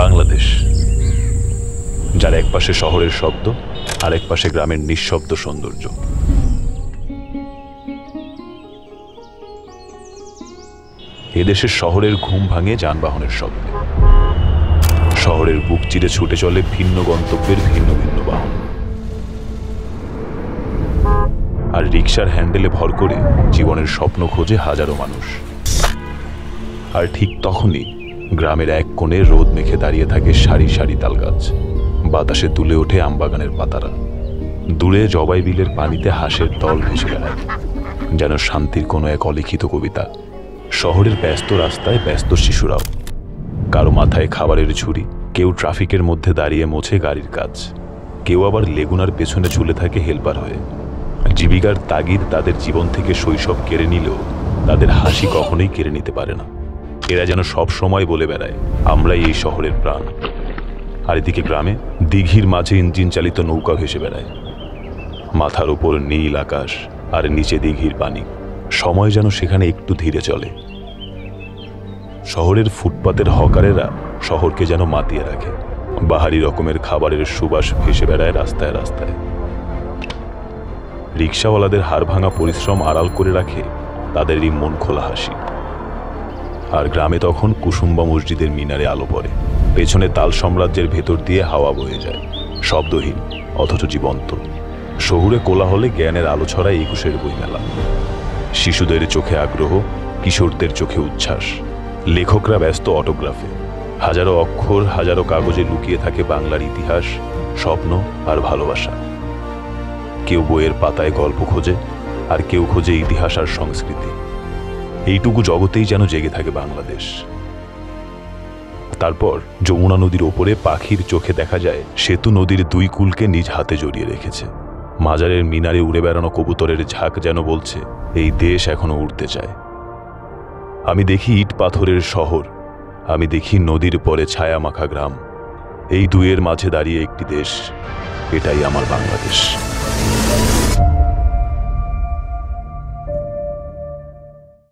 বাংলাদেশ, যার এক পাশে শহরের শব্দ আর এক পাশে গ্রামের নিঃশব্দ সৌন্দর্য। এদেশের শহরের ঘুম ভাঙে যানবাহনের শব্দে। শহরের বুক চিরে ছুটে চলে ভিন্ন গন্তব্যের ভিন্ন ভিন্ন বাহন, আর রিকশার হ্যান্ডেলে ভর করে জীবনের স্বপ্ন খোঁজে হাজারো মানুষ। আর ঠিক তখনই গ্রামের এক কোণে রোদ মেখে দাঁড়িয়ে থাকে সারি সারি তাল গাছ, বাতাসে দুলে ওঠে আমবাগানের পাতারা। দূরে জবাই বিলের পানিতে হাঁসের দল ভেসে বেড়ায়, যেন শান্তির কোনো এক অলিখিত কবিতা। শহরের ব্যস্ত রাস্তায় ব্যস্ত শিশুরাও, কারো মাথায় খাবারের ঝুড়ি, কেউ ট্রাফিকের মধ্যে দাঁড়িয়ে মোছে গাড়ির কাজ, কেউ আবার লেগুনার পেছনে ঝুলে থাকে হেল্পার হয়ে। জীবিকার তাগিদ তাদের জীবন থেকে শৈশব কেড়ে নিলেও তাদের হাসি কখনোই কেড়ে নিতে পারে না। এরা যেন সব সময় বলে বেড়ায়, আমরাই এই শহরের প্রাণ। আর এদিকে গ্রামে দিঘির মাঝে ইঞ্জিন চালিত নৌকা ভেসে বেড়ায়, মাথার উপর নীল আকাশ আর নিচে দিঘির পানি। সময় যেন সেখানে একটু ধীরে চলে। শহরের ফুটপাতের হকারেরা শহরকে যেন মাতিয়ে রাখে, বাহারি রকমের খাবারের সুবাস ভেসে বেড়ায় রাস্তায় রাস্তায়। রিক্সাওয়ালাদের হাড় ভাঙা পরিশ্রম আড়াল করে রাখে তাদেরই মন খোলা হাসি। আর গ্রামে তখন কুসুম্বা মসজিদের মিনারে আলো পড়ে, পেছনে তাল সাম্রাজ্যের ভেতর দিয়ে হাওয়া বয়ে যায়, শব্দহীন অথচ জীবন্ত। শহুরে কোলাহলে জ্ঞানের আলো ছড়ায় 21-এর বইমেলা। শিশুদের চোখে আগ্রহ, কিশোরদের চোখে উচ্ছ্বাস। লেখকরা ব্যস্ত অটোগ্রাফে, হাজারো অক্ষর হাজারো কাগজে লুকিয়ে থাকে বাংলার ইতিহাস, স্বপ্ন আর ভালোবাসা। কেউ বইয়ের পাতায় গল্প খোঁজে, আর কেউ খোঁজে ইতিহাস আর সংস্কৃতি। এইটুকু জগতেই যেন জেগে থাকে বাংলাদেশ। তারপর যমুনা নদীর ওপরে পাখির চোখে দেখা যায় সেতু নদীর দুই কূলকে নিজ হাতে জড়িয়ে রেখেছে। মাজারের মিনারে উড়ে বেড়ানো কবুতরের ঝাঁক যেন বলছে, এই দেশ এখনো উড়তে চায়। আমি দেখি ইট পাথরের শহর, আমি দেখি নদীর পরে ছায়া মাখা গ্রাম। এই দুয়ের মাঝে দাঁড়িয়ে একটি দেশ, এটাই আমার বাংলাদেশ।